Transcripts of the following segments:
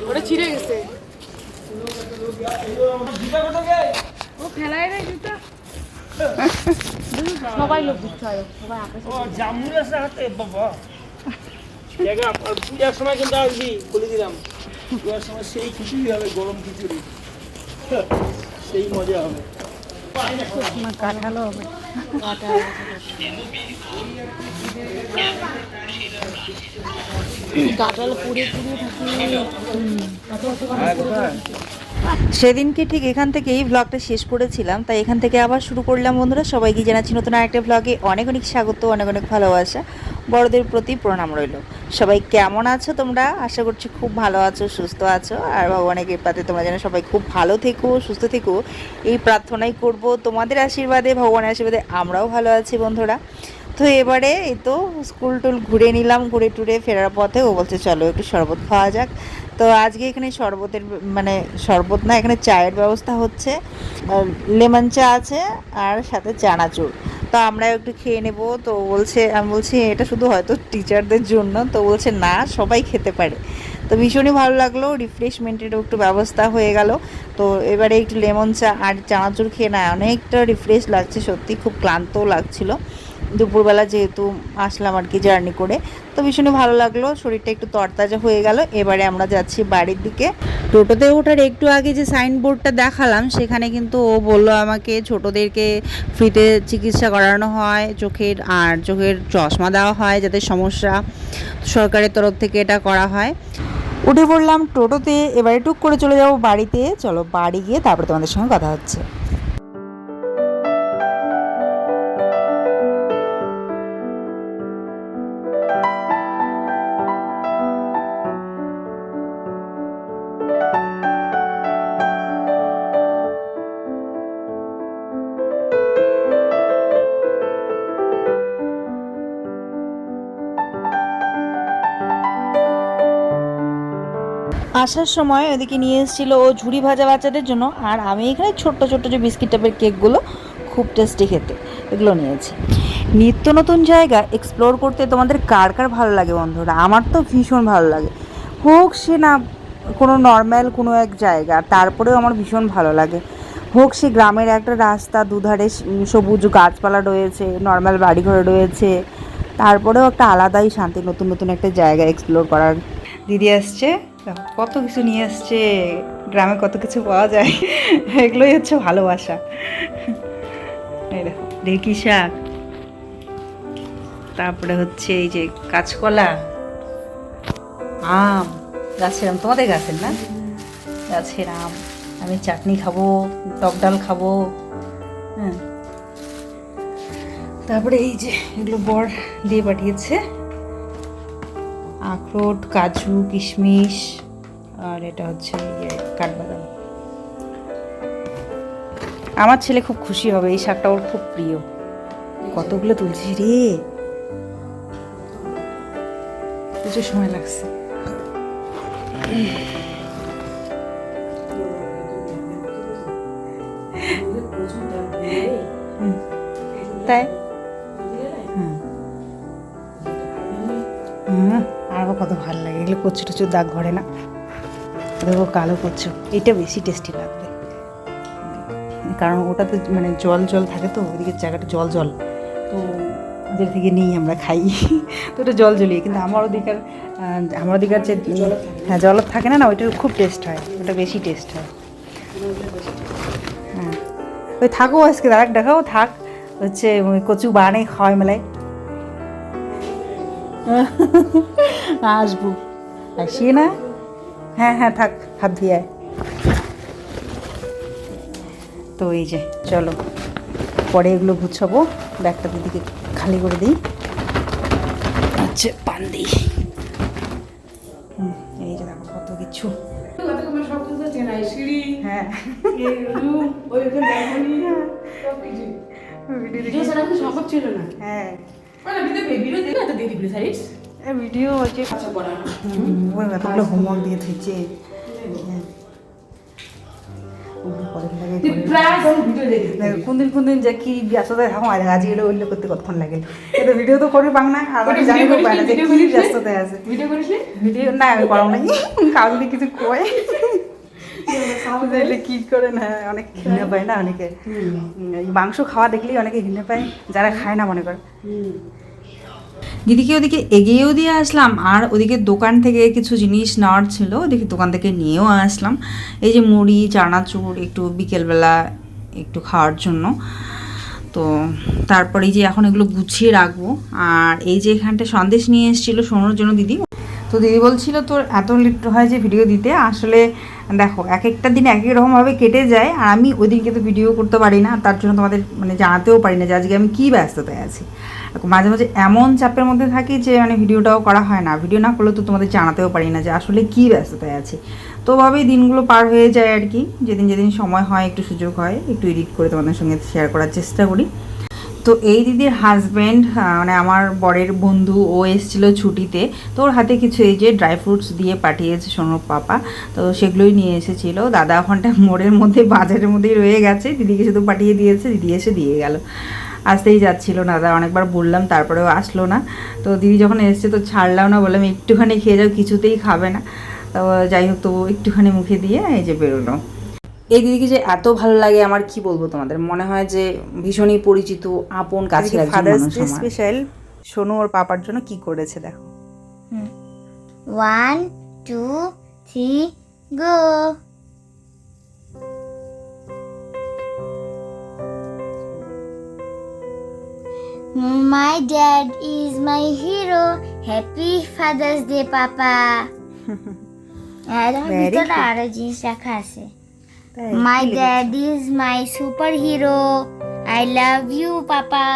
ওটা ছিঁড়ে গেছে। ও ফেলায় রে জুতা। সবাই লোক দিচ্ছে, সবাই আকাশে। ও জামুর আছে হাতে বাবা। জায়গা আর পূজার সময় কিন্তু আসবি, বলে দিলাম। পূজার সময় সেই খিচুড়ি হবে, গরম খিচুড়ি, সেই মজা হবে। কাঁঠালও হবে, কাঁঠাল পুড়ে পুড়ে থাকে। সেদিনকে ঠিক এখান থেকে এই ভ্লগটা শেষ করেছিলাম, তাই এখান থেকে আবার শুরু করলাম। বন্ধুরা সবাইকে জানাচ্ছি নতুন আরেকটা ভ্লগে অনেক অনেক স্বাগত, অনেক অনেক ভালোবাসা, বড়দের প্রতি প্রণাম রইল। সবাই কেমন আছো তোমরা? আশা করছি খুব ভালো আছো, সুস্থ আছো, আর ভগবানের কৃপাতে তোমরা যেন সবাই খুব ভালো থেকো, সুস্থ থেকো, এই প্রার্থনাই করব। তোমাদের আশীর্বাদে, ভগবানের আশীর্বাদে আমরাও ভালো আছি বন্ধুরা। তো এবারে এই তো স্কুল টুল ঘুরে নিলাম, ঘুরে টুরে ফেরার পথে ও বলছে চলো একটু শরবত খাওয়া যাক। তো আজকে এখানে শরবতের মানে শরবত না, এখানে চায়ের ব্যবস্থা হচ্ছে, লেমন চা আছে আর সাথে চানাচুর। তো আমরা একটু খেয়ে নেব। তো বলছে, আমি বলছি এটা শুধু হয়তো টিচারদের জন্য, তো বলছে না সবাই খেতে পারে। তো ভীষণই ভালো লাগলো, রিফ্রেশমেন্টেরও একটু ব্যবস্থা হয়ে গেল। তো এবারে একটু লেমন চা আর চানাচুর খেয়ে না অনেকটা রিফ্রেশ লাগছে, সত্যি খুব ক্লান্তও লাগছিল দুপুরবেলা যেহেতু আসলাম আর কি জার্নি করে। তো ভীষণই ভালো লাগলো, শরীরটা একটু তরতাজা হয়ে গেল। এবারে আমরা যাচ্ছি বাড়ির দিকে। টোটোতে ওঠার একটু আগে যে সাইনবোর্ডটা দেখালাম, সেখানে কিন্তু ও বললো আমাকে ছোটোদেরকে ফ্রিতে চিকিৎসা করানো হয় চোখের, আর চোখের চশমা দেওয়া হয় যাদের সমস্যা, সরকারের তরফ থেকে এটা করা হয়। উঠে পড়লাম টোটোতে, এবারে টুক করে চলে যাবো বাড়িতে। চলো বাড়ি গিয়ে তারপরে তোমাদের সঙ্গে কথা হচ্ছে। আসার সময় ওদিকে নিয়ে এসেছিল ও ঝুড়ি ভাজা বাচ্চাদের জন্য, আর আমি এখানে ছোট্ট ছোট্ট যে বিস্কিট টাইপের কেকগুলো, খুব টেস্টি খেতে, এগুলো নিয়েছি। নিত্য নতুন জায়গা এক্সপ্লোর করতে তোমাদের কার কার ভালো লাগে বন্ধুরা? আমার তো ভীষণ ভালো লাগে, হোক সে না কোনো নর্ম্যাল কোনো এক জায়গা, তারপরেও আমার ভীষণ ভালো লাগে। হোক সে গ্রামের একটা রাস্তা, দুধারে সবুজ গাছপালা রয়েছে, নর্ম্যাল বাড়িঘর রয়েছে, তারপরেও একটা আলাদাই শান্তি নতুন নতুন একটা জায়গা এক্সপ্লোর করার। দিদি আসছে, কত কিছু নিয়ে আসছে, গ্রামে কত কিছু পাওয়া যায়, এগুলোই হচ্ছে ভালোবাসা। এই দেখো ঢেঁকি শাক, তারপরে হচ্ছে এই যে কাঁচকলা, আম, গাছের আম, তোমাদের গাছের না, গাছের আম। আমি চাটনি খাবো, টক ডাল খাবো, হ্যাঁ। তারপরে এই যে এগুলো বর দিয়ে পাঠিয়েছে, আখরোট, কাজু, কিশমিশ, আর এটা হচ্ছে কাঠবাদাম। আমার ছেলে খুব খুশি হবে, এই শাকটা ওর খুব প্রিয়। কতগুলো তুলছি রে, প্রচুর সময় লাগছে। তাই আরও কত ভালো লাগে এগুলো, কচু টচুর দাগ ঘরে না, দেখো কালো কচু, এটা বেশি টেস্টি লাগবে, কারণ ওটাতে মানে জল জল থাকে, তো ওদিকে জায়গাটা জল জল, তো ওদের থেকে নিই আমরা খাই, তো ওটা জল জ্বলিয়ে। কিন্তু আমার ওদিকার যে হ্যাঁ জলত থাকে না, ওইটার খুব টেস্ট হয়, ওটা বেশি টেস্ট হয়। হ্যাঁ ওই থাকো আজকে আর দেখাও থাক, হচ্ছে ওই কচু বানে খাওয়াই মেলায় আসবো, আসিয়ে না, হ্যাঁ হ্যাঁ থাক, হাত ধুয়ে। তো এই যে চলো পরে এগুলো গুছাবো, ব্যাগটা দিদিকে খালি করে দিই, আচ্ছা পান দিই। এই যে দেখো কত কিছু, হ্যাঁ ভিডিও হচ্ছে হোমওয়ার্ক দিয়ে থেকেছে, কদিন লাগে কোন দিন যে কি ব্যস্ততায় থাকো আজকে এটা উল্লেখ করতে কতক্ষণ লাগে কিন্তু ভিডিও তো করবি পাং না আর আমি জানি তো পাই না যে কি ব্যস্ততায় আছে ভিডিও না আমি করো নাই কাউকে কিছু কয় কি করে না অনেক ঘৃণা পায় না অনেকে মাংস খাওয়া দেখলেই অনেকে ঘৃণা পায় যারা খায় না মনে করে। দিদিকে ওদিকে এগিয়েও দিয়ে আসলাম আর ওদিকে দোকান থেকে কিছু জিনিস নেওয়ার ছিল ওদিকে দোকান থেকে নিয়েও আসলাম। এই যে মুড়ি চানাচুর একটু বিকেলবেলা একটু খাওয়ার জন্য। তো তারপরে যে এখন এগুলো গুছিয়ে রাখবো। আর এই যে এখানটা সন্দেশ নিয়ে এসেছিলো শোনার জন্য দিদি। তো দিদি বলছিল তোর এত লেট হয় যে ভিডিও দিতে, আসলে দেখো এক একটা দিন এক এক রকমভাবে কেটে যায় আর আমি ওই দিনকে তো ভিডিও করতে পারি না, তার জন্য তোমাদের মানে জানাতেও পারি না যে আজকে আমি কী ব্যস্ততায় আছি। মাঝে মাঝে এমন চাপের মধ্যে থাকি যে মানে ভিডিওটাও করা হয় না, ভিডিও না করলে তো তোমাদের জানাতেও পারি না যে আসলে কী ব্যস্ততায় আছি। তো ভাবেই দিনগুলো পার হয়ে যায় আর কি, যেদিন যেদিন সময় হয় একটু সুযোগ হয় একটু এডিট করে তোমাদের সঙ্গে শেয়ার করার চেষ্টা করি। তো এই দিদির হাজব্যান্ড মানে আমার বরের বন্ধু ও এসেছিলো ছুটিতে, তো ওর হাতে কিছু এই যে ড্রাই ফ্রুটস দিয়ে পাঠিয়েছে সোনুর পাপা, তো সেগুলোই নিয়ে এসেছিলো। দাদা ওখানটা মোড়ের মধ্যে বাজারের মধ্যেই রয়ে গেছে, দিদিকে শুধু পাঠিয়ে দিয়েছে, দিদি এসে দিয়ে গেল। আসতেই যাচ্ছিলো না, দাদা অনেকবার বললাম তারপরেও আসলো না। তো দিদি যখন এসছে তো ছাড়লাম না, বললাম একটুখানি খেয়ে যাও, কিছুতেই খাবে না। তো যাই হোক তো একটুখানি মুখে দিয়ে এই যে বেরোলো। এই দিদিকে যে এত ভালো লাগে আমার কি বলবো তোমাদের, মনে হয় যে ভীষণই পরিচিত আপন কাছের একজন মানুষ আমার। স্পেশাল সোনু ওর পাপার জন্য কি করেছে দেখো। 1 2 3 go. My dad is my hero. Happy Father's Day, Papa. ভিতরে আরো জিনিস রাখা আছে। My dad is my superhero. I love you, Papa.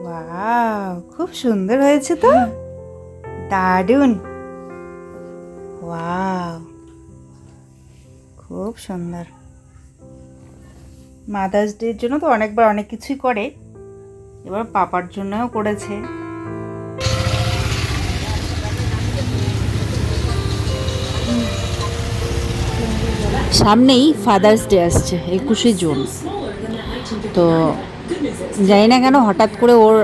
Wow, খুব সুন্দর হয়েছে তো, দারুণ। ওয়াও, খুব সুন্দর। মাদার্স ডের জন্য তো অনেকবার অনেক কিছুই করে, এবার পাপার জন্যও করেছে। সামনেই ফাদার্স ডে আসছে 21শে জুন। তো জানি না কেন হঠাৎ করে ওর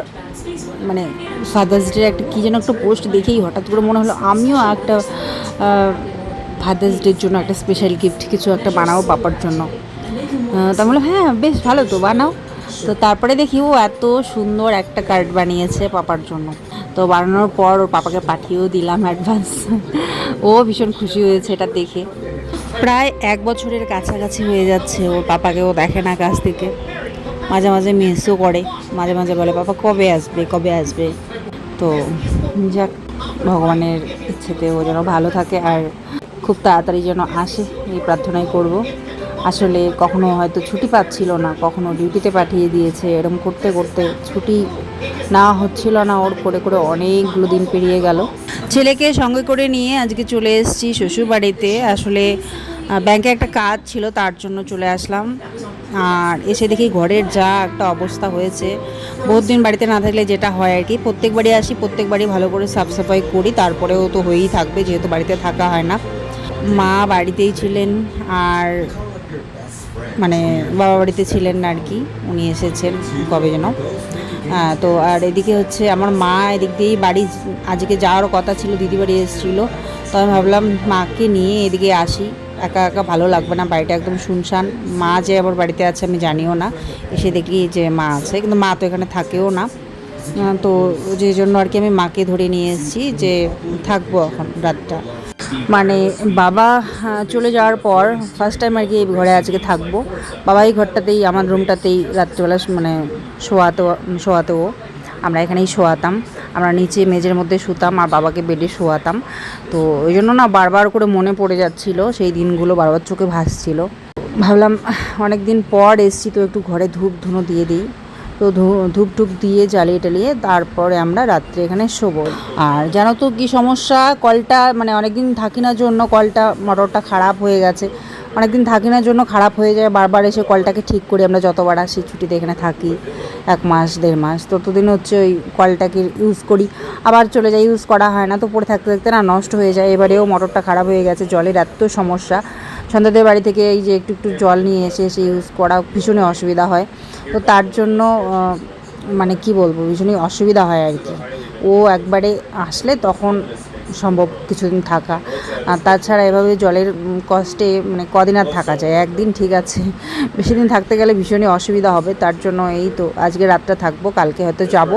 মানে ফাদার্স ডে একটা কী যেন একটা পোস্ট দেখেই হঠাৎ করে মনে হলো আমিও একটা ফাদার্স ডের জন্য একটা স্পেশাল গিফট কিছু একটা বানাবো পাপার জন্য। তা বললাম হ্যাঁ বেশ ভালো তো, বানাও। তো তারপরে দেখি ও এত সুন্দর একটা কার্ড বানিয়েছে পাপার জন্য। তো বানানোর পর ওর পাপাকে পাঠিয়েও দিলাম অ্যাডভান্স। ও ভীষণ খুশি হয়েছে এটা দেখে। প্রায় 1 বছরের কাছাকাছি হয়ে যাচ্ছে ওর পাপাকে ও দেখে না কাছ থেকে, মাঝে মাঝে মিসও করে, মাঝে মাঝে বলে পাপা কবে আসবে কবে আসবে। তো যাক, ভগবানের ইচ্ছেতে ও যেন ভালো থাকে আর খুব তাড়াতাড়ি যেন আসে এই প্রার্থনাই করব। আসলে কখনো হয়তো ছুটি পাচ্ছিল না, কখনো ডিউটিতে পাঠিয়ে দিয়েছে, এরকম করতে করতে ছুটি না হচ্ছিল না ওর, করে করে অনেকগুলো দিন পেরিয়ে গেল। ছেলেকে সঙ্গে করে নিয়ে আজকে চলে এসেছি শ্বশুরবাড়িতে। আসলে ব্যাংকে একটা কাজ ছিল তার জন্য চলে আসলাম। আর এসে দেখি ঘরের যা একটা অবস্থা হয়েছে, বহুত দিন বাড়িতে না থাকলে যেটা হয় আর কি, প্রত্যেকবারই আসি প্রত্যেকবারই ভালো করে সাফ সাফাই করি, তারপরেও তো হয়েই থাকবে যেহেতু বাড়িতে থাকা হয় না। মা বাড়িতেই ছিলেন আর মানে বাবা বাড়িতে ছিলেন না আর কি, উনি এসেছেন কবে যেন। তো আর এদিকে হচ্ছে আমার মা এদিক দিয়েই বাড়ি আজকে যাওয়ার কথা ছিল, দিদি বাড়ি এসেছিলো। তো আমি ভাবলাম মাকে নিয়ে এদিকে আসি, একা একা ভালো লাগবে না, বাড়িটা একদম শুনশান। মা যে আমার বাড়িতে আছে আমি জানিও না, এসে দেখি যে মা আছে, কিন্তু মা তো এখানে থাকেও না। তো যে জন্য আর কি আমি মাকে ধরে নিয়ে এসেছি যে থাকবো এখন রাতটা। মানে বাবা চলে যাওয়ার পর ফার্স্ট টাইম আর কি এই ঘরে আজকে থাকবো। বাবা এই ঘরটাতেই আমার রুমটাতেই রাত্রিবেলা মানে শোয়াতেও আমরা এখানেই শোয়াতাম, আমরা নিচে মেঝের মধ্যে শুতাম আর বাবাকে বেডে শোয়াতাম। তো ওই জন্য না বারবার করে মনে পড়ে যাচ্ছিলো সেই দিনগুলো, বারবার চোখে ভাসছিল। ভাবলাম অনেক দিন পর এসছি তো একটু ঘরে ধূপ ধুনো দিয়ে দিই। তো ধূপ টুপ দিয়ে জ্বালিয়ে টালিয়ে তারপরে আমরা রাত্রে এখানে শোবো। আর জানো তো কী সমস্যা, কলটা মানে অনেকদিন থাকি না জন্য কলটা মোটরটা খারাপ হয়ে গেছে, অনেকদিন থাকি না জন্য খারাপ হয়ে যায়। বারবার এসে কলটাকে ঠিক করি, আমরা যতবার আসি ছুটিতে এখানে থাকি 1 মাস 1.5 মাস, ততদিন হচ্ছে ওই কলটাকে ইউজ করি, আবার চলে যাই, ইউজ করা হয় না। তো পড়ে থাকতে থাকতে না নষ্ট হয়ে যায়। এবারেও মোটরটা খারাপ হয়ে গেছে, জলের এত সমস্যা। সন্ধ্যাদের বাড়ি থেকে এই যে একটু একটু জল নিয়ে এসে ইউজ করা ভীষণই অসুবিধা হয়। তো তার জন্য মানে কি বলবো, ভীষণই অসুবিধা হয় আর কি। ও একবারে আসলে তখন সম্ভব কিছুদিন থাকা, আর তাছাড়া এভাবে জলের কষ্টে মানে কদিন আর থাকা যায়, একদিন ঠিক আছে, বেশি দিন থাকতে গেলে ভীষণই অসুবিধা হবে। তার জন্য এই তো আজকে রাতটা থাকবো, কালকে হয়তো যাব,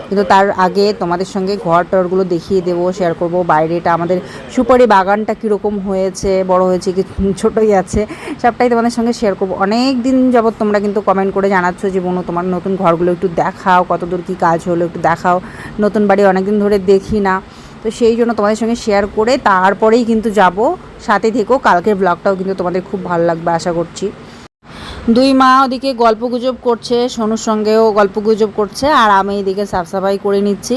কিন্তু তার আগে তোমাদের সঙ্গে ঘর টরগুলো দেখিয়ে দেবো, শেয়ার করব। বাইরেটা আমাদের সুপারি বাগানটা কীরকম হয়েছে, বড় হয়েছে কি ছোটোই আছে, সবটাই তোমাদের সঙ্গে শেয়ার করবো। অনেক দিন যাবত তোমরা কিন্তু কমেন্ট করে জানাচ্ছ যে বোনো তোমার নতুন ঘরগুলো একটু দেখাও, কতদূর কী কাজ হলো একটু দেখাও, নতুন বাড়ি অনেক দিন ধরে দেখি না। তো সেই জন্য তোমাদের সঙ্গে শেয়ার করে তারপরেই কিন্তু যাব। সাথে থেকেও, কালকের ব্লগটাও কিন্তু তোমাদের খুব ভালো লাগবে আশা করছি। দুই মা ওদিকে গল্পগুজব করছে, সোনুর সঙ্গেও গল্পগুজব করছে, আর আমি এদিকে সাফসাফাই করে নিচ্ছি।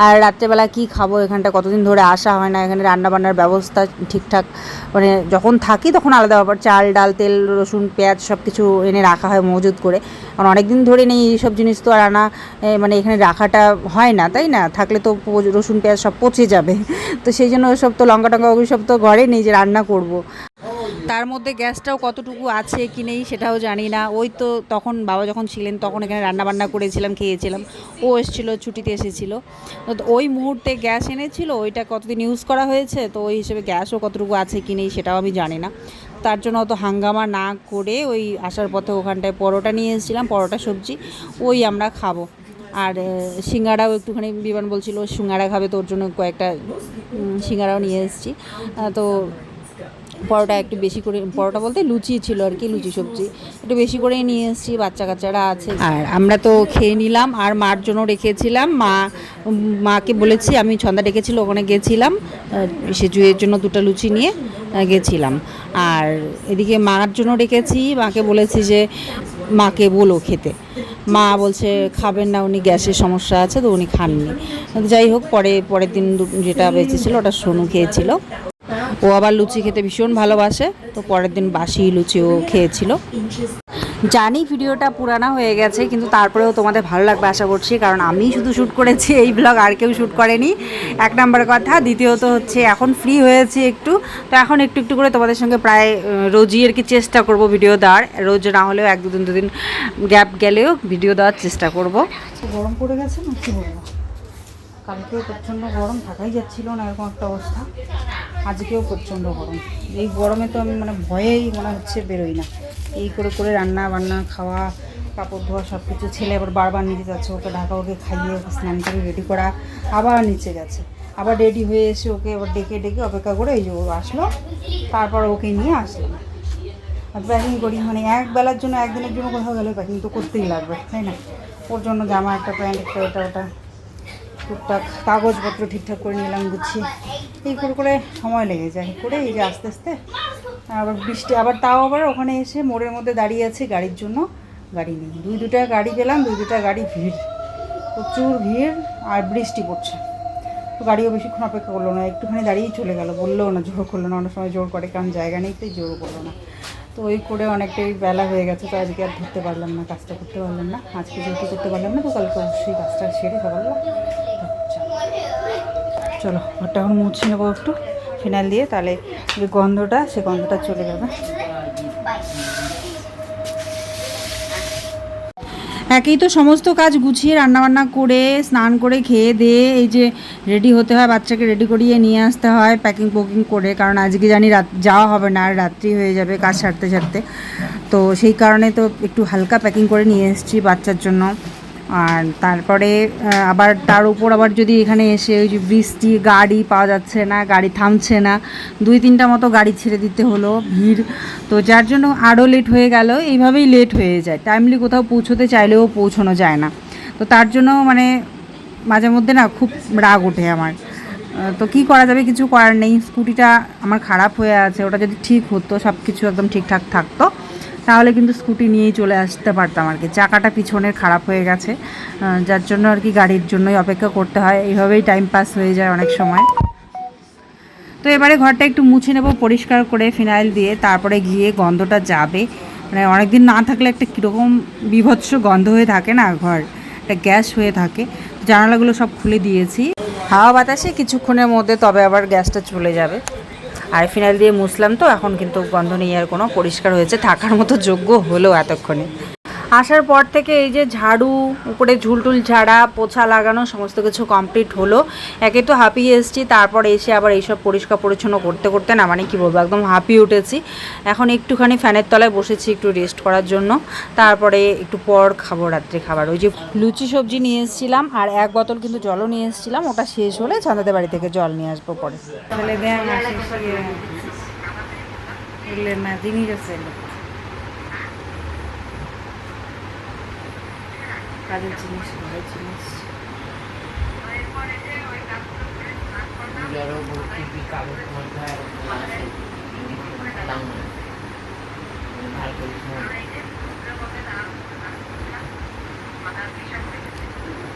আর রাত্রেবেলা কি খাবো, এখানটা কতদিন ধরে আসা হয় না, এখানে রান্নাবান্নার ব্যবস্থা ঠিকঠাক মানে যখন থাকি তখন আলাদা ব্যাপার, চাল ডাল তেল রসুন পেঁয়াজ সব কিছু এনে রাখা হয় মজুত করে, কারণ অনেক দিন ধরে নেই এইসব জিনিস তো আর আনা মানে এখানে রাখাটা হয় না, তাই না? থাকলে তো রসুন পেঁয়াজ সব পচে যাবে, তো সেই জন্য ওসব তো লঙ্কা টঙ্কা ওগুলো সব তো ঘরে নেই যে রান্না করব। তার মধ্যে গ্যাসটাও কতটুকু আছে কি নেই সেটাও জানি না। ওই তো তখন বাবা যখন ছিলেন তখন এখানে রান্নাবান্না করেছিলাম, খেয়েছিলাম, ও এসেছিলো ছুটিতে এসেছিলো, তো ওই মুহূর্তে গ্যাস এনেছিল, ওইটা কতদিন ইউজ করা হয়েছে, তো ওই হিসেবে গ্যাসও কতটুকু আছে কি নেই সেটাও আমি জানি না। তার জন্য অত হাঙ্গামা না করে ওই আসার পথে ওখানটায় পরোটা নিয়ে এসেছিলাম, পরোটা সবজি ওই আমরা খাবো। আর সিঙ্গাড়াও একটুখানি বিমান বলছিল সিঙ্গাড়া খাবে, তোর জন্য কয়েকটা সিঙ্গাড়াও নিয়ে এসেছি। তো পরোটা একটু বেশি করে, পরোটা বলতে লুচি ছিল আর কি, লুচি সবজি একটু বেশি করেই নিয়ে এসেছি, বাচ্চা কাচ্চারা আছে। আর আমরা তো খেয়ে নিলাম, আর মার জন্য রেখেছিলাম, মাকে বলেছি, আমি ছন্দা ডেকেছিল ওখানে গেছিলাম, সে জুয়ের জন্য 2টা লুচি নিয়ে গেছিলাম। আর এদিকে মার জন্য রেখেছি, মাকে বলেছি যে মাকে বলো খেতে, মা বলছে খাবেন না, উনি গ্যাসের সমস্যা আছে, তো উনি খাননি। যাই হোক, পরের দিন যেটা বেঁচেছিল ওটা সোনু খেয়েছিল, ও আবার লুচি খেতে ভীষণ ভালোবাসে, তো পরের দিন বাসি লুচিও খেয়েছিল। জানি ভিডিওটা পুরানা হয়ে গেছে, কিন্তু তারপরেও তোমাদের ভালো লাগবে আশা করছি, কারণ আমি শুধু শ্যুট করেছি এই ব্লগ, আর কেউ শ্যুট করেনি, এক নম্বর কথা। দ্বিতীয়ত হচ্ছে এখন ফ্রি হয়েছি একটু, তো এখন একটু একটু করে তোমাদের সঙ্গে প্রায় রোজই আর কি চেষ্টা করব ভিডিও দেওয়ার, রোজ না হলেও 1-2 দিন গ্যাপ গেলেও ভিডিও দেওয়ার চেষ্টা করব। গরম পড়ে গেছে না, কী বলবো, কালকেও প্রচণ্ড গরম, থাকাই যাচ্ছিল না এরকম একটা অবস্থা, আজকেও প্রচণ্ড গরম। এই গরমে তো আমি মানে ভয়েই মনে হচ্ছে বেরোই না, এই করে করে রান্না বান্না খাওয়া কাপড় ধোয়া সব কিছু। ছেলে আবার বারবার নিচে যাচ্ছে, ওকে ঢাকা, ওকে খাইয়ে ওকে স্নান করে রেডি করা, আবার নিচে গেছে, আবার রেডি হয়ে এসে ওকে আবার ডেকে ডেকে অপেক্ষা করে এই যে ও আসলো, তারপর ওকে নিয়ে আসলাম। আর প্যাকিং করি, মানে একবেলার জন্য একদিনের জন্য কোথাও গেলে প্যাকিং তো করতেই লাগবে, তাই না? ওর জন্য জামা একটা, প্যান্ট একটা, এটা ওটা টুকটাক কাগজপত্র ঠিকঠাক করে নিলাম গুছিয়ে, এই করে করে সময় লেগে যায় করে, এই যে আস্তে আস্তে আবার বৃষ্টি, আবার তাও আবার ওখানে এসে মোড়ের মধ্যে দাঁড়িয়ে আছে গাড়ির জন্য, গাড়ি নেই, 2-2টা গাড়ি পেলাম, 2-2টা গাড়ি ভিড়, প্রচুর ভিড়, আর বৃষ্টি পড়ছে, তো গাড়িও বেশিক্ষণ অপেক্ষা করলো না, একটুখানি দাঁড়িয়েই চলে গেল, বললেও না, জোর করলো না, অনেক সময় জোর করে, কারণ জায়গা নেই তাই জোর করলো না। তো ওই করে অনেকটাই বেলা হয়ে গেছে, তো আজকে আর ধরতে পারলাম না, কাজটা করতে পারলাম না, আজকে যেহেতু করতে পারলাম না, তো কালকে অবশ্যই কাজটা সেরে সকালবেলা। চলো ঘরটা এখন মুছে নেবো একটু ফিনাইল দিয়ে, তাহলে যে গন্ধটা, সে গন্ধটা চলে যাবে। একেই তো সমস্ত কাজ গুছিয়ে রান্নাবান্না করে স্নান করে খেয়ে দিয়ে এই যে রেডি হতে হয়, বাচ্চাকে রেডি করিয়ে নিয়ে আসতে হয় প্যাকিং পোকিং করে, কারণ আজকে জানি রাত যাওয়া হবে না, আর রাত্রি হয়ে যাবে কাজ সারতে সারতে, তো সেই কারণে তো একটু হালকা প্যাকিং করে নিয়ে এসেছি বাচ্চার জন্য। আর তারপরে আবার তার উপর আবার যদি এখানে এসে ওই যে বৃষ্টি, গাড়ি পাওয়া যাচ্ছে না, গাড়ি থামছে না, 2-3টা মতো গাড়ি ছেড়ে দিতে হলো, ভিড়, তো যার জন্য আরও লেট হয়ে গেল, এইভাবেই লেট হয়ে যায়, টাইমলি কোথাও পৌঁছোতে চাইলেও পৌঁছানো যায় না, তো তার জন্য মানে মাঝে মধ্যে না খুব রাগ ওঠে আমার। তো কি করা যাবে, কিছু করার নেই, স্কুটিটা আমার খারাপ হয়ে আছে, ওটা যদি ঠিক হতো, সব কিছু একদম ঠিকঠাক থাকতো, তাহলে কিন্তু স্কুটি নিয়েই চলে আসতে পারতাম আর কি। চাকাটা পিছনের খারাপ হয়ে গেছে, যার জন্য আর কি গাড়ির জন্যই অপেক্ষা করতে হয়, এইভাবেই টাইম পাস হয়ে যায় অনেক সময়। তো এবারে ঘরটা একটু মুছে নেব পরিষ্কার করে ফিনাইল দিয়ে, তারপরে গিয়ে গন্ধটা যাবে, মানে অনেকদিন না থাকলে একটা কীরকম বিভৎস গন্ধ হয়ে থাকে না, ঘর একটা গ্যাস হয়ে থাকে। জানালাগুলো সব খুলে দিয়েছি, হাওয়া বাতাসে কিছুক্ষণের মধ্যে তবে আবার গ্যাসটা চলে যাবে। আর ফিনাইল দিয়ে মুছলাম, তো এখন কিন্তু গন্ধ নেই আর কোনো, পরিষ্কার হয়েছে, থাকার মতো যোগ্য হলো এতক্ষণে। আসার পর থেকে এই যে ঝাড়ু, উপরে ঝুলটুল ঝাড়া, পোছা লাগানো সমস্ত কিছু কমপ্লিট হলো। একে তো হাঁপিয়ে এসেছি, তারপর এসে আবার এইসব পরিষ্কার পরিচ্ছন্ন করতে করতে না মানে কী বলবো, একদম হাঁপিয়ে উঠেছি। এখন একটুখানি ফ্যানের তলায় বসেছি একটু রেস্ট করার জন্য, তারপরে একটু পর খাবো রাত্রে খাবার। ওই যে লুচি সবজি নিয়ে এসেছিলাম আর 1 বোতল কিন্তু জলও নিয়ে এসেছিলাম, ওটা শেষ হলে ছান্দাদের বাড়ি থেকে জল নিয়ে আসবো পরে। না জিনিস আছে কাজের জিনিস, ঘরের জিনিস।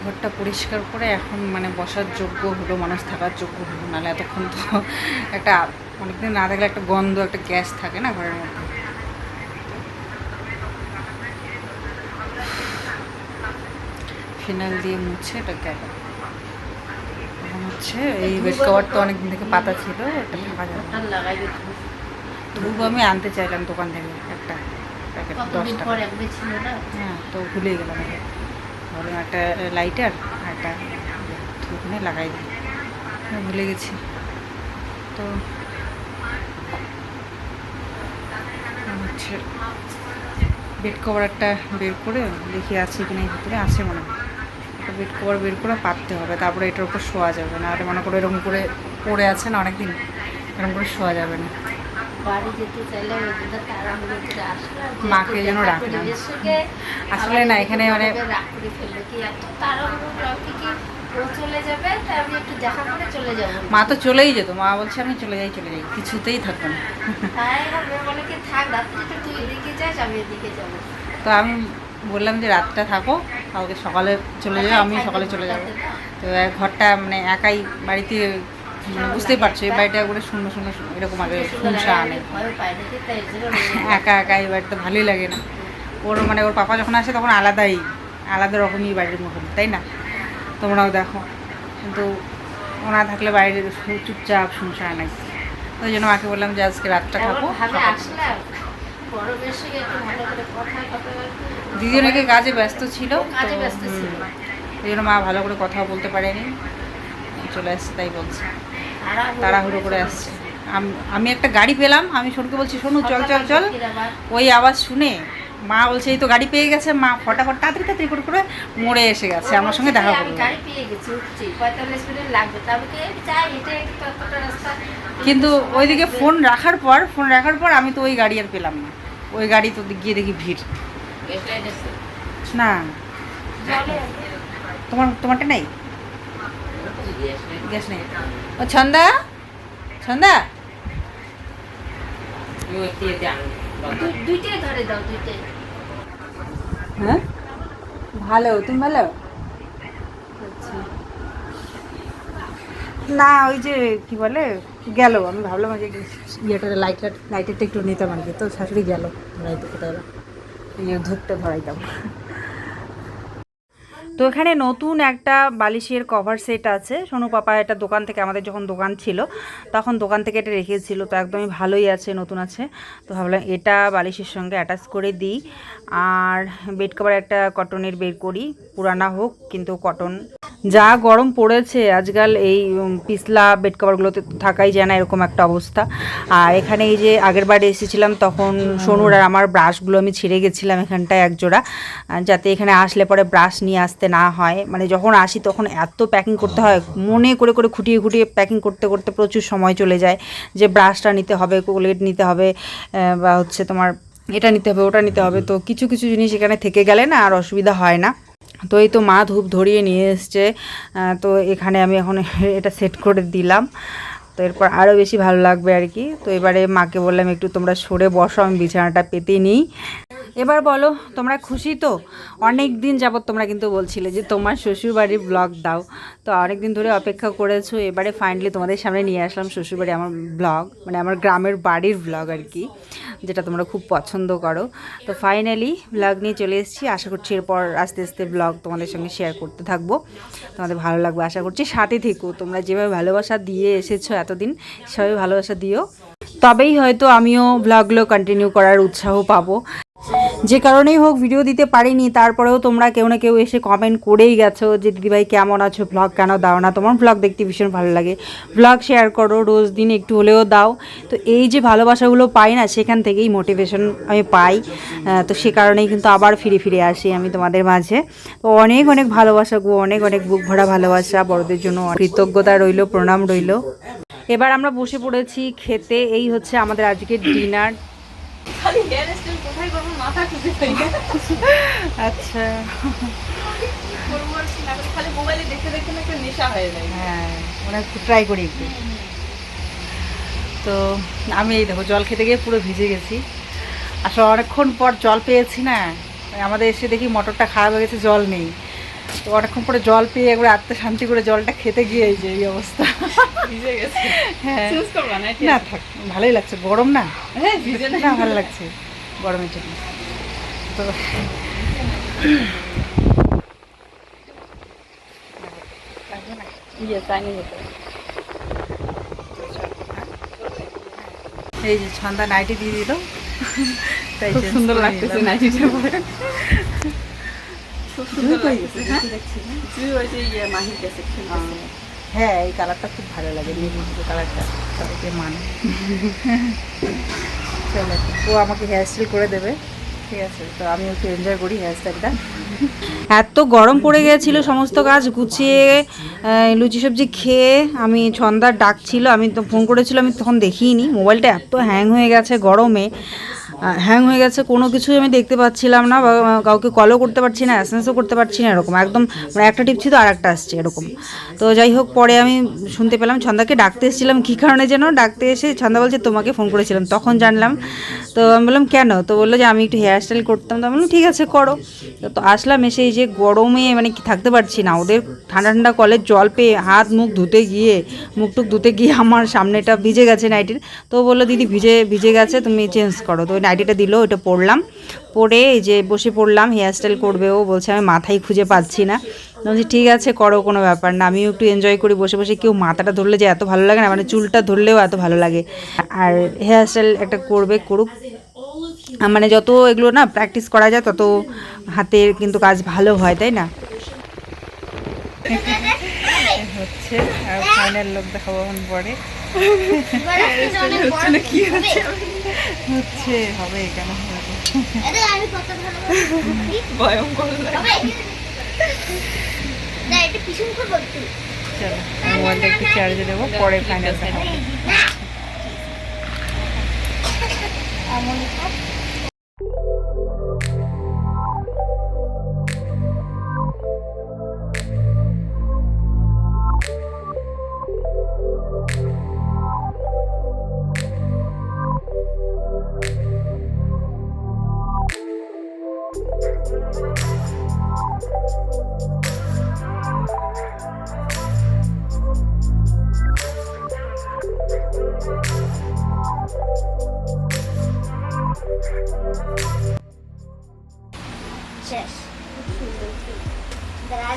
ঘরটা পরিষ্কার করে এখন মানে বসার যোগ্য হলো, মানুষ থাকার যোগ্য হলো, নাহলে এতক্ষণ তো একটা অনেকদিন না থাকলে একটা গন্ধ, একটা গ্যাস থাকে না ঘরের মধ্যে। ফিনাইল দিয়ে মুছে এটা গেল। এখন হচ্ছে এই বেড কভার তো অনেকদিন থেকে পাতা ছিল, এটা থাকা যাবে। ধূপ আমি আনতে চাইলাম দোকান থেকে একটা প্যাকেট 10 টাকা, হ্যাঁ তো ভুলে গেলাম। ভাবলাম একটা লাইটার আর একটা ধূপ নিয়ে লাগাই দিই, ভুলে গেছি। তো হচ্ছে বেড কভার একটা বের করে দেখি আছে কিনা, ভিতরে আছে মনে হয়। একটা বেড কভার বের করে পাততে হবে, তারপরে এটার উপর শোয়া যাবে না। আর মনে করে এরকম করে পড়ে আছে না অনেকদিন, এরকম করে শোয়া যাবে না। মাকে যেন রাখলাম আসলে না, এখানে মানে মা তো চলেই যেত, মা বলছে আমি চলে যাই, কিছুতেই থাকবো না। তো আমি বললাম যে রাতটা থাকো, কালকে সকালে চলে যাও, আমি সকালে চলে যাবো। তো ঘরটা মানে একাই বাড়িতে, বুঝতেই পারছো এই বাড়িটা করে শূন্য শূন্য এরকম আগে শুনশা আনে, একা একা এই বাড়িতে ভালোই লাগে না। ওর মানে ওর পাপা যখন আসে তখন আলাদা রকমই বাড়ির মতন, তাই না? তোমরাও দেখো, কিন্তু ওনা থাকলে বাইরে চুপচাপ শুনশা নাই। ওই জন্য মাকে বললাম যে আজকে রাতটা থাকো। দিদি অনেকে কাজে ব্যস্ত ছিল, ওই জন্য মা ভালো করে কথাও বলতে পারেনি, চলে আসছে। তাই বলছে তাড়াহুড়ো করে আসছে। আমি একটা গাড়ি পেলাম, আমি সোনুকে বলছি সোনু চল চল চল, ওই আওয়াজ শুনে মা বলছে এই তো গাড়ি পেয়ে গেছে। মা ফটাফট তাড়াতাড়ি করে মোড়ে এসে গেছে, আমার সঙ্গে দেখা করলো। কিন্তু ওইদিকে ফোন রাখার পর আমি তো ওই গাড়ি আর পেলাম না। ওই গাড়ি তো গিয়ে দেখি ভিড়। না তোমারটা নেই, গ্যাস নেই। ও ছন্দা হ্যাঁ ভালো, তুমি ভালো না? ওই যে কি বলে গেল, আমি ভাবলাম যে ইয়েটা লাইটারটা একটু নিতাম আর কি, তো শাশুড়ি গেল ধরাইতে, কোথায় ধূপটা ধরাইতাম। তো এখানে নতুন একটা বালিশের কভার সেট আছে, সোনু পাপা এটা দোকান থেকে, আমাদের যখন দোকান ছিল তখন দোকান থেকে এটা রেখেছিল, তো একদমই ভালোই আছে, নতুন আছে। তো ভাবলাম এটা বালিশের সঙ্গে অ্যাটাচ করে দিই। আর বেড কভার একটা কটনের বের করি, পুরানা হোক কিন্তু কটন। যা গরম পড়েছে আজকাল, এই পিছলা বেড কভারগুলোতে থাকাই যায় না, এরকম একটা অবস্থা। আর এখানে এই যে আগের বারে এসেছিলাম তখন সোনুর আর আমার ব্রাশগুলো আমি ছিঁড়ে গেছিলাম এখানটায় একজোড়া, যাতে এখানে আসলে পরে ব্রাশ নিয়ে আসতে না হয়। মানে যখন আসি তখন এত প্যাকিং করতে হয়, মনে করে খুঁটিয়ে প্যাকিং করতে করতে প্রচুর সময় চলে যায়, যে ব্রাশটা নিতে হবে, কোলগেট নিতে হবে, বা হচ্ছে তোমার এটা নিতে হবে, ওটা নিতে হবে। তো কিছু জিনিস এখানে থেকে গেলে না আর অসুবিধা হয় না। তো এই তো মা ধূপ ধরিয়ে নিয়ে এসছে, তো এখানে আমি এখন এটা সেট করে দিলাম, তো এরপর আরও বেশি ভালো লাগবে আর কি। তো এবারে মাকে বললাম একটু তোমরা সরে বসো, আমি বিছানাটা পেতে নিই। এবার বলো তোমরা খুশি তো? অনেক দিন যাবত তোমরা কিন্তু বলছিলে যে তোমার শ্বশুরবাড়ির ব্লগ দাও, তো অনেক দিন ধরে অপেক্ষা করেছো, এবারে ফাইনালি তোমাদের সামনে নিয়ে আসলাম শ্বশুরবাড়ি আমার ব্লগ, মানে আমার গ্রামের বাড়ির ব্লগ আর কি, যেটা তোমরা খুব পছন্দ করো। তো ফাইনালি ব্লগ নিয়ে চলে এসেছি, আশা করছি এরপর আস্তে আস্তে ব্লগ তোমাদের সঙ্গে শেয়ার করতে থাকবো, তোমাদের ভালো লাগবে আশা করছি। সাথে থেকো, তোমরা যেভাবে ভালোবাসা দিয়ে এসেছো এতদিন, সবাই ভালোবাসা দিও, তবেই হয়তো আমিও ব্লগগুলো কন্টিনিউ করার উৎসাহ পাবো। যে কারণেই হোক ভিডিও দিতে পারিনি, তারপরেও তোমরা কেউ না কেউ এসে কমেন্ট করেই গেছো যে দিদিভাই কেমন আছো, ব্লগ কেন দাও না, তোমার ব্লগ দেখতে ভীষণ ভালো লাগে, ব্লগ শেয়ার করো, রোজ দিন একটু হলেও দাও। তো এই যে ভালোবাসাগুলো পাই না, সেখান থেকেই মোটিভেশন আমি পাই, তো সে কারণেই কিন্তু আবার ফিরে ফিরে আসি আমি তোমাদের মাঝে। তো অনেক অনেক ভালোবাসা গো, অনেক অনেক বুক ভরা ভালোবাসা, বড়দের জন্য কৃতজ্ঞতা রইল, প্রণাম রইল। এবার আমরা বসে পড়েছি খেতে, এই হচ্ছে আমাদের আজকের ডিনার। আচ্ছা হ্যাঁ, মানে একটু ট্রাই করি একটু। তো আমি এই দেখো জল খেতে গিয়ে পুরো ভিজে গেছি, আসলে অনেকক্ষণ পর জল পেয়েছি না, আমাদের এসে দেখি মোটরটা খারাপ হয়ে গেছে, জল নেই। তো অনেকক্ষণ পরে জল পেয়ে একবার আত্মশান্তি করে জলটা খেতে গিয়ে এই যে এই অবস্থা, ভিজে গেছে। হ্যাঁ না থাক, ভালোই লাগছে, গরম না, হ্যাঁ ভিজে না, ভালো লাগছে গরমের জন্য। তো এই যে ছন্দা নাইটি দিয়ে দিল, তাই সুন্দর লাগতেছে নাইটিটা পরে, খুব সুন্দর লাগছে। হ্যাঁ এই কালারটা খুব ভালো লাগে, কালারটা সবাইকে মানে। চলো ও আমাকে হেয়ার স্টাইল করে দেবে, ঠিক আছে, তো আমি একটু এনজয় করি হেয়ার স্টাইলটা। এত গরম পড়ে গিয়েছিল, সমস্ত কাজ গুছিয়ে লুচি সবজি খেয়ে আমি ছন্দার ডাক ছিল, আমি তো ফোন করেছিলাম, আমি তখন দেখিনি, মোবাইলটা এত হ্যাং হয়ে গেছে গরমে, হ্যাং হয়ে গেছে, কোনো কিছুই আমি দেখতে পাচ্ছিলাম না, বা কাউকে কলও করতে পারছি না, এসএমএসও করতে পারছি না, এরকম একদম মানে একটা টিপছি তো আর একটা আসছে এরকম। তো যাই হোক পরে আমি শুনতে পেলাম ছন্দাকে ডাকতে এসেছিলাম, কী কারণে যেন ডাকতে এসে ছন্দা বলছে তোমাকে ফোন করেছিলাম, তখন জানলাম। তো আমি বললাম কেন, তো বললো যে আমি একটু হেয়ার স্টাইল করতাম, তো আমি বললাম ঠিক আছে করো। তো আসলাম, এসে এই যে গরমে মানে কি থাকতে পারছি না, ওদের ঠান্ডা ঠান্ডা কলের জল পেয়ে হাত মুখ ধুতে গিয়ে, মুখ টুক ধুতে গিয়ে আমার সামনেটা ভিজে গেছে নাইটির। তো বললো দিদি ভিজে গেছে, তুমি চেঞ্জ করো। তো ওই নাইটিটা দিল, ওইটা পরলাম, পরে এই যে বসে পড়লাম, হেয়ার স্টাইল করবে ও, বলছে আমি মাথায় খুঁজে পাচ্ছি না, বলছি ঠিক আছে করো, কোনো ব্যাপার না, আমিও একটু এনজয় করি বসে বসে, কেউ মাথাটা ধরলে যে এত ভালো লাগে না, মানে চুলটা ধরলেও এত ভালো লাগে। আর হেয়ার স্টাইল একটা করবে, করুক, মানে যত এগুলো না প্র্যাকটিস করা যায় তত হাতের কিন্তু কাজ ভালো হয়, তাই না? হচ্ছে আর ফাইনাল লোক দেখাবো পরে, হচ্ছে হবে কেন চলো মোবাইলটা একটু চার্জে দেবো, পরে ফাইনাল দেখাবো।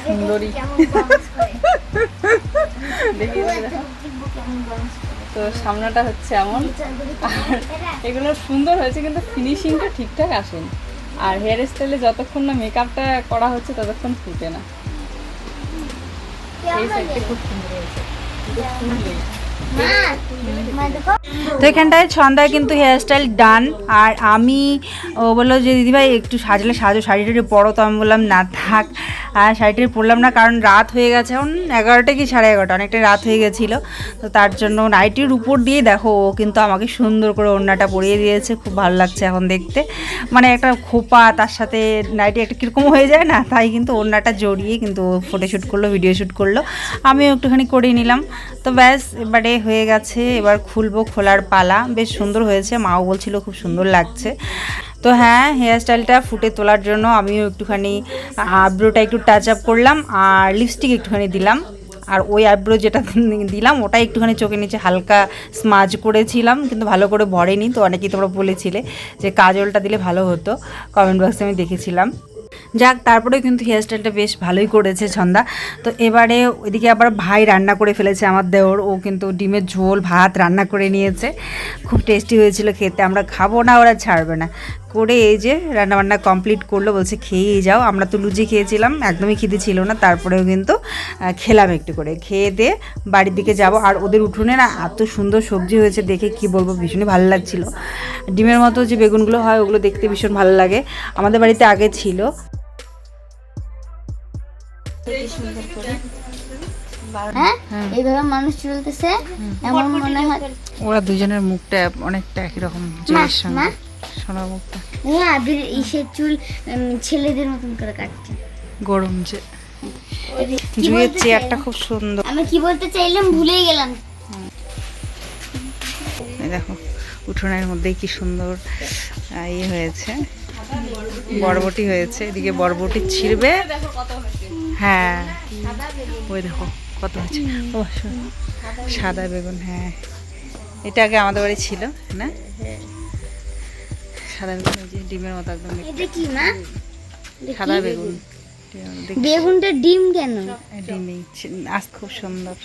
সুন্দরী তো সামনাটা হচ্ছে এমন, আর এগুলো সুন্দর হয়েছে কিন্তু ফিনিশিংটা ঠিকঠাক আসেনি, আর হেয়ার স্টাইলে যতক্ষণ না মেকআপটা করা হচ্ছে ততক্ষণ ফুটে না। এই সাইডটা খুব সুন্দর হয়েছে, তো এখানটায় ছন্দায় কিন্তু হেয়ার স্টাইল ডান। আর আমি ও বললো যে দিদিভাই একটু সাজলে সাজো, শাড়িটা পরো, তো আমি বললাম না থাক, আর শাড়িটা পরলাম না, কারণ রাত হয়ে গেছে এখন 11টা কি 11:30, অনেকটা রাত হয়ে গেছিলো, তো তার জন্য নাইটির উপর দিয়ে দেখো ও কিন্তু আমাকে সুন্দর করে ওড়নাটা পরিয়ে দিয়েছে, খুব ভালো লাগছে এখন দেখতে, মানে একটা খোপা তার সাথে নাইটি একটা কীরকম হয়ে যায় না, তাই কিন্তু ওড়নাটা জড়িয়ে কিন্তু ফটোশ্যুট করলো, ভিডিও শ্যুট করলো, আমিও একটুখানি করিয়ে নিলাম। তো ব্যাস এবারে হয়ে গেছে, এবার খুলবো, খোলার পালা, বেশ সুন্দর হয়েছে, মাও বলছিল খুব সুন্দর লাগছে। তো হ্যাঁ, হেয়ার স্টাইলটা ফুটে তোলার জন্য আমিও একটুখানি আইব্রোটা একটু টাচ আপ করলাম আর লিপস্টিক একটুখানি দিলাম। আর ওই আইব্রো যেটা দিলাম ওটা একটুখানি চোখের নিচে হালকা স্মাজ করেছিলাম, কিন্তু ভালো করে ভরেনি। তো অনেকেই তোমরা বলেছিলে যে কাজলটা দিলে ভালো হতো, কমেন্ট বক্সে আমি দেখেছিলাম। যাক, তারপরেও কিন্তু হেয়ার স্টাইলটা বেশ ভালোই করেছে ছন্দা। তো এবারে ওইদিকে আবার ভাই রান্না করে ফেলেছে, আমার দেওর। ও কিন্তু ডিমের ঝোল ভাত রান্না করে নিয়েছে, খুব টেস্টি হয়েছিল খেতে। আমরা খাবো না, ওরা ছাড়বে না করে এই যে রান্নাবান্না কমপ্লিট করলো, বলছে খেয়েই যাও। আমরা তো লুচি খেয়েছিলাম, একদমই খিদে ছিল না, তারপরেও কিন্তু খেলাম একটু করে। খেয়ে দিয়ে বাড়ির দিকে যাব। আর ওদের উঠোনে না এত সুন্দর সবজি হয়েছে, দেখে কি বলবো, ভীষণই ভালো লাগছিল। ডিমের মতো যে বেগুনগুলো হয় ওগুলো দেখতে ভীষণ ভালো লাগে, আমাদের বাড়িতে আগে ছিল। হ্যাঁ, এইভাবে মানুষ চলতেছে, এমন মনে হয় ওরা দুজনের মুখটা অনেকটা একই রকম, জয়ের সঙ্গে সোনার মুখটা। আবির ইসের চুল ছেলেদের মতন করে কাটছে। গরম যে জুয়ের চেয়ারটা খুব সুন্দর। আমি কি বলতে চাইলাম ভুলেই গেলাম। এই দেখো উঠোনের মধ্যেই কি সুন্দর ইয়ে হয়েছে, বরবটি হয়েছে। এদিকে বরবটি ছিঁড়বে। হ্যাঁ, ওই দেখো কত হয়েছে। ও সাদা বেগুন, হ্যাঁ এটা আগে আমাদের বাড়ি ছিল না, সাদা বেগুন। এই যে ডিমের মতো একদম এটা কি মা? সাদা বেগুন। বেগুনটা ডিম কেন? ডিমই আজ খুব সুন্দর।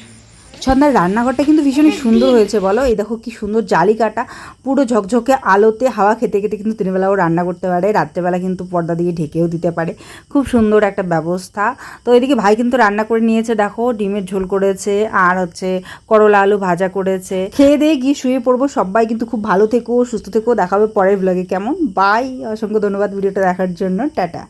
ছন্দার রান্নাঘরটা কিন্তু ভীষণই সুন্দর হয়েছে বলো। এই দেখো কি সুন্দর জালি কাটা, পুরো ঝকঝকে আলোতে হাওয়া খেতে খেতে কিন্তু দিনবেলাও রান্না করতে পারে, রাত্রেবেলা কিন্তু পর্দা দিয়ে ঢেকেও দিতে পারে। খুব সুন্দর একটা ব্যবস্থা। তো এদিকে ভাই কিন্তু রান্না করে নিয়েছে, দেখো ডিমের ঝোল করেছে আর হচ্ছে করলা আলু ভাজা করেছে। খেয়ে দিয়ে গিয়ে শুয়ে পড়বো। সবাই কিন্তু খুব ভালো থেকো, সুস্থ থেকো। দেখা হবে পরের ব্লগে। কেমন? বাই, অসংখ্য ধন্যবাদ ভিডিওটা দেখার জন্য। টাটা।